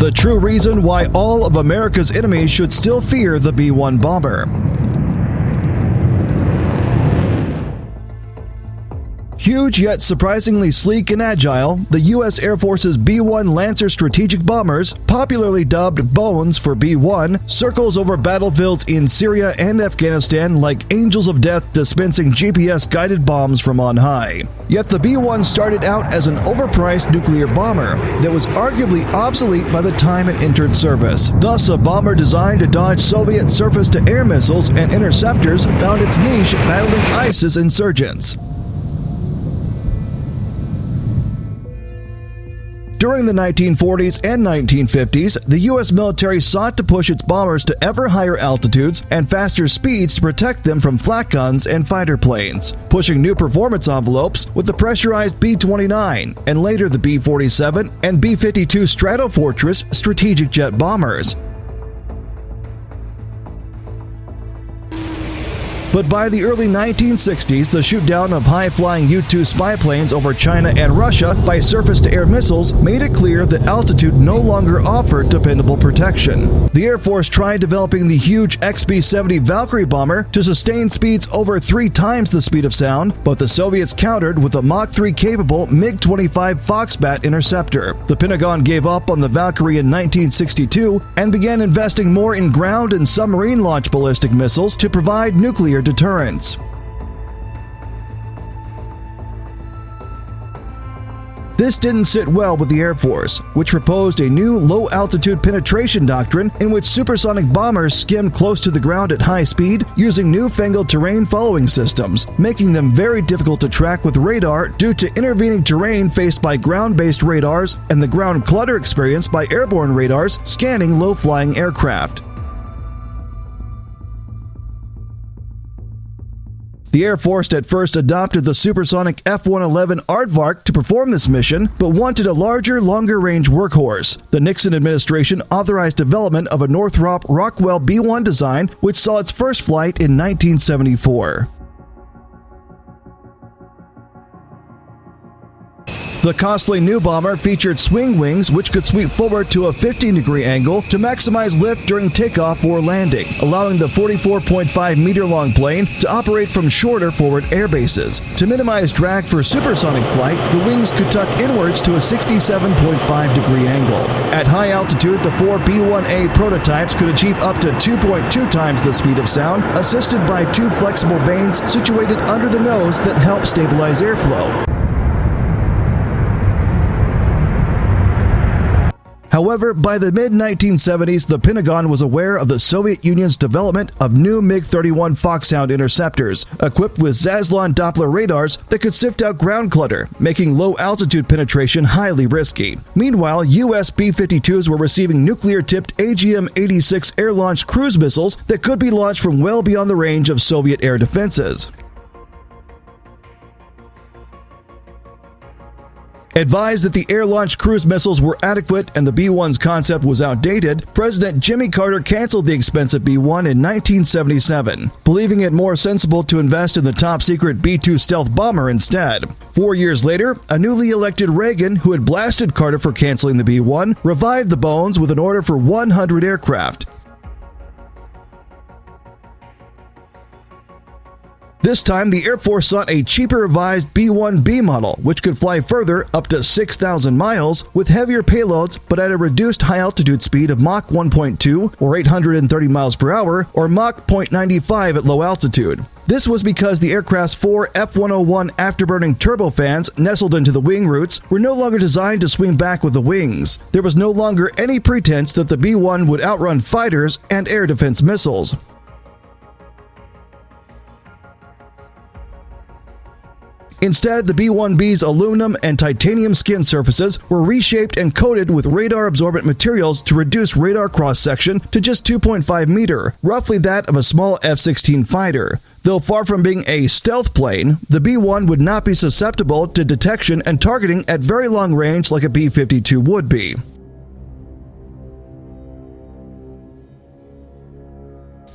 The true reason why all of America's enemies should still fear the B-1 bomber. Huge yet surprisingly sleek and agile, the U.S. Air Force's B-1 Lancer strategic bombers, popularly dubbed Bones for B-1, circles over battlefields in Syria and Afghanistan like angels of death dispensing GPS-guided bombs from on high. Yet the B-1 started out as an overpriced nuclear bomber that was arguably obsolete by the time it entered service. Thus, a bomber designed to dodge Soviet surface-to-air missiles and interceptors found its niche battling ISIS insurgents. During the 1940s and 1950s, the U.S. military sought to push its bombers to ever higher altitudes and faster speeds to protect them from flak guns and fighter planes, pushing new performance envelopes with the pressurized B-29 and later the B-47 and B-52 Stratofortress strategic jet bombers. But by the early 1960s, the shoot-down of high-flying U-2 spy planes over China and Russia by surface-to-air missiles made it clear that altitude no longer offered dependable protection. The Air Force tried developing the huge XB-70 Valkyrie bomber to sustain speeds over 3 times the speed of sound, but the Soviets countered with a Mach 3-capable MiG-25 Foxbat interceptor. The Pentagon gave up on the Valkyrie in 1962 and began investing more in ground and submarine-launched ballistic missiles to provide nuclear deterrence. This didn't sit well with the Air Force, which proposed a new low-altitude penetration doctrine in which supersonic bombers skimmed close to the ground at high speed using newfangled terrain-following systems, making them very difficult to track with radar due to intervening terrain faced by ground-based radars and the ground clutter experienced by airborne radars scanning low-flying aircraft. The Air Force at first adopted the supersonic F-111 Aardvark to perform this mission, but wanted a larger, longer-range workhorse. The Nixon administration authorized development of a Northrop Rockwell B-1 design, which saw its first flight in 1974. The costly new bomber featured swing wings which could sweep forward to a 15-degree angle to maximize lift during takeoff or landing, allowing the 44.5-meter-long plane to operate from shorter forward air bases. To minimize drag for supersonic flight, the wings could tuck inwards to a 67.5-degree angle. At high altitude, the 4 B-1A prototypes could achieve up to 2.2 times the speed of sound, assisted by 2 flexible vanes situated under the nose that help stabilize airflow. However, by the mid-1970s, the Pentagon was aware of the Soviet Union's development of new MiG-31 Foxhound interceptors, equipped with Zaslon Doppler radars that could sift out ground clutter, making low-altitude penetration highly risky. Meanwhile, U.S. B-52s were receiving nuclear-tipped AGM-86 air-launched cruise missiles that could be launched from well beyond the range of Soviet air defenses. Advised that the air-launched cruise missiles were adequate and the B-1's concept was outdated, President Jimmy Carter canceled the expensive B-1 in 1977, believing it more sensible to invest in the top-secret B-2 stealth bomber instead. 4 years later, a newly elected Reagan, who had blasted Carter for canceling the B-1, revived the Bones with an order for 100 aircraft. This time, the Air Force sought a cheaper revised B-1B model, which could fly further, up to 6,000 miles, with heavier payloads but at a reduced high-altitude speed of Mach 1.2 or 830 miles per hour, or Mach 0.95 at low altitude. This was because the aircraft's 4 F-101 afterburning turbofans nestled into the wing roots were no longer designed to swing back with the wings. There was no longer any pretense that the B-1 would outrun fighters and air defense missiles. Instead, the B-1B's aluminum and titanium skin surfaces were reshaped and coated with radar-absorbent materials to reduce radar cross-section to just 2.5 meter, roughly that of a small F-16 fighter. Though far from being a stealth plane, the B-1 would not be susceptible to detection and targeting at very long range like a B-52 would be.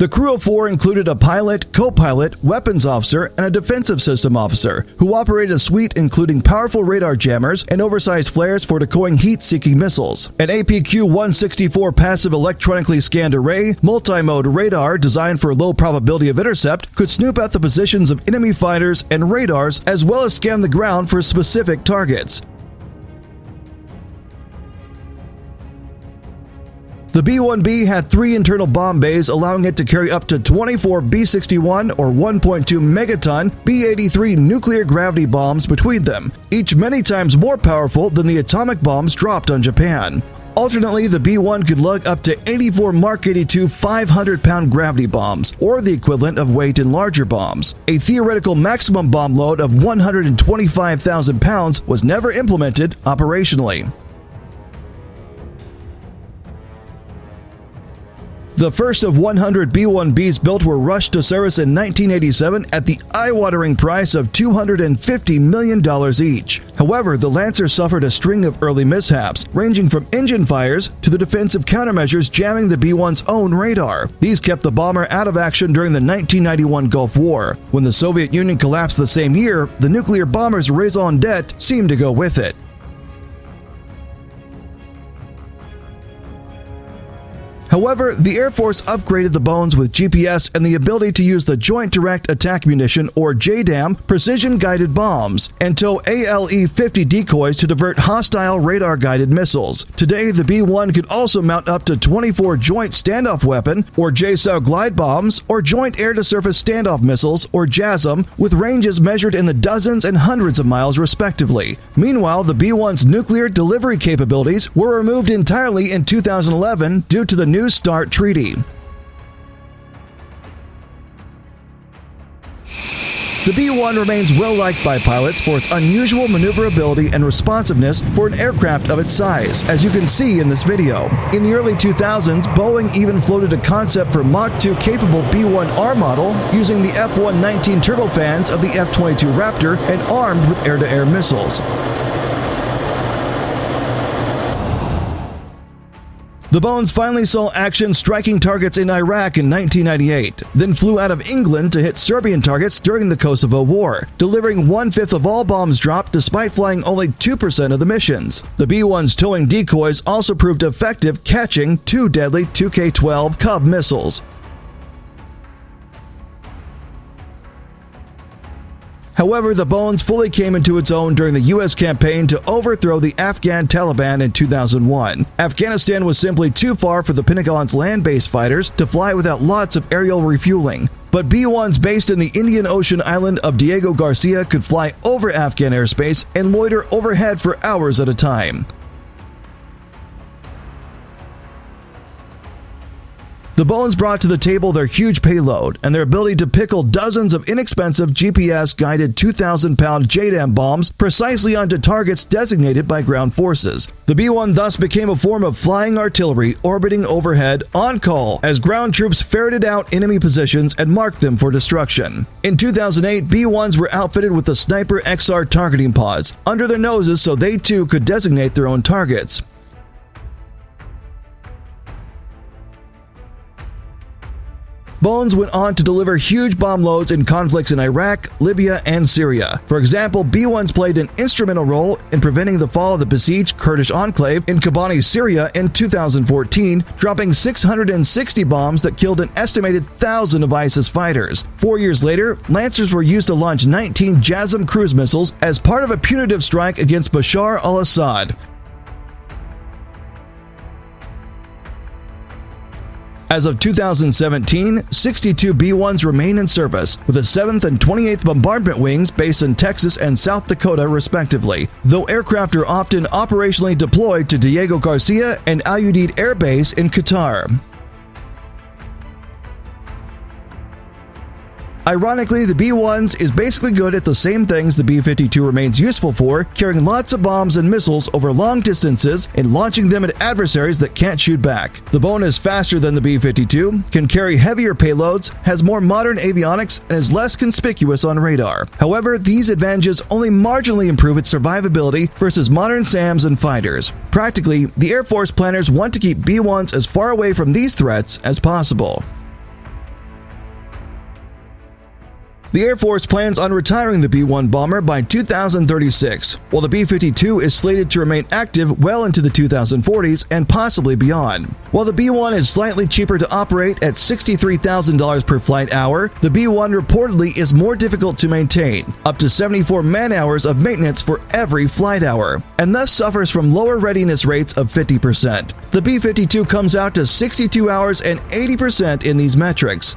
The crew of 4 included a pilot, co-pilot, weapons officer, and a defensive system officer, who operated a suite including powerful radar jammers and oversized flares for decoying heat-seeking missiles. An APQ-164 passive electronically scanned array, multi-mode radar designed for low probability of intercept, could snoop out the positions of enemy fighters and radars as well as scan the ground for specific targets. The B-1B had 3 internal bomb bays, allowing it to carry up to 24 B-61 or 1.2 megaton B-83 nuclear gravity bombs between them, each many times more powerful than the atomic bombs dropped on Japan. Alternately, the B-1 could lug up to 84 Mark 82 500-pound gravity bombs, or the equivalent of weight in larger bombs. A theoretical maximum bomb load of 125,000 pounds was never implemented operationally. The first of 100 B-1Bs built were rushed to service in 1987 at the eye-watering price of $250 million each. However, the Lancer suffered a string of early mishaps, ranging from engine fires to the defensive countermeasures jamming the B-1's own radar. These kept the bomber out of action during the 1991 Gulf War. When the Soviet Union collapsed the same year, the nuclear bomber's raison d'etre seemed to go with it. However, the Air Force upgraded the Bones with GPS and the ability to use the Joint Direct Attack Munition, or JDAM, precision-guided bombs, and tow ALE-50 decoys to divert hostile radar-guided missiles. Today, the B-1 could also mount up to 24 Joint Standoff Weapon, or JSOW glide bombs, or Joint Air-to-Surface Standoff Missiles, or JASSM, with ranges measured in the dozens and hundreds of miles respectively. Meanwhile, the B-1's nuclear delivery capabilities were removed entirely in 2011 due to the New START Treaty. The B-1 remains well-liked by pilots for its unusual maneuverability and responsiveness for an aircraft of its size, as you can see in this video. In the early 2000s, Boeing even floated a concept for Mach 2 capable B-1R model using the F-119 turbofans of the F-22 Raptor and armed with air-to-air missiles. The Bones finally saw action striking targets in Iraq in 1998, then flew out of England to hit Serbian targets during the Kosovo War, delivering 1/5 of all bombs dropped despite flying only 2% of the missions. The B-1's towing decoys also proved effective, catching 2 deadly 2K-12 Cub missiles. However, the Bones fully came into its own during the U.S. campaign to overthrow the Afghan Taliban in 2001. Afghanistan was simply too far for the Pentagon's land-based fighters to fly without lots of aerial refueling. But B-1s based in the Indian Ocean island of Diego Garcia could fly over Afghan airspace and loiter overhead for hours at a time. The Bones brought to the table their huge payload and their ability to pickle dozens of inexpensive GPS-guided 2,000-pound JDAM bombs precisely onto targets designated by ground forces. The B-1 thus became a form of flying artillery orbiting overhead on call as ground troops ferreted out enemy positions and marked them for destruction. In 2008, B-1s were outfitted with the Sniper XR targeting pods under their noses so they too could designate their own targets. Bones went on to deliver huge bomb loads in conflicts in Iraq, Libya, and Syria. For example, B-1s played an instrumental role in preventing the fall of the besieged Kurdish enclave in Kobani, Syria in 2014, dropping 660 bombs that killed an estimated 1,000 of ISIS fighters. 4 years later, Lancers were used to launch 19 JASSM cruise missiles as part of a punitive strike against Bashar al-Assad. As of 2017, 62 B-1s remain in service, with the 7th and 28th Bombardment Wings based in Texas and South Dakota respectively, though aircraft are often operationally deployed to Diego Garcia and Al Udeid Air Base in Qatar. Ironically, the B-1s is basically good at the same things the B-52 remains useful for, carrying lots of bombs and missiles over long distances and launching them at adversaries that can't shoot back. The Bone is faster than the B-52, can carry heavier payloads, has more modern avionics, and is less conspicuous on radar. However, these advantages only marginally improve its survivability versus modern SAMs and fighters. Practically, the Air Force planners want to keep B-1s as far away from these threats as possible. The Air Force plans on retiring the B-1 bomber by 2036, while the B-52 is slated to remain active well into the 2040s and possibly beyond. While the B-1 is slightly cheaper to operate at $63,000 per flight hour, the B-1 reportedly is more difficult to maintain, up to 74 man-hours of maintenance for every flight hour, and thus suffers from lower readiness rates of 50%. The B-52 comes out to 62 hours and 80% in these metrics.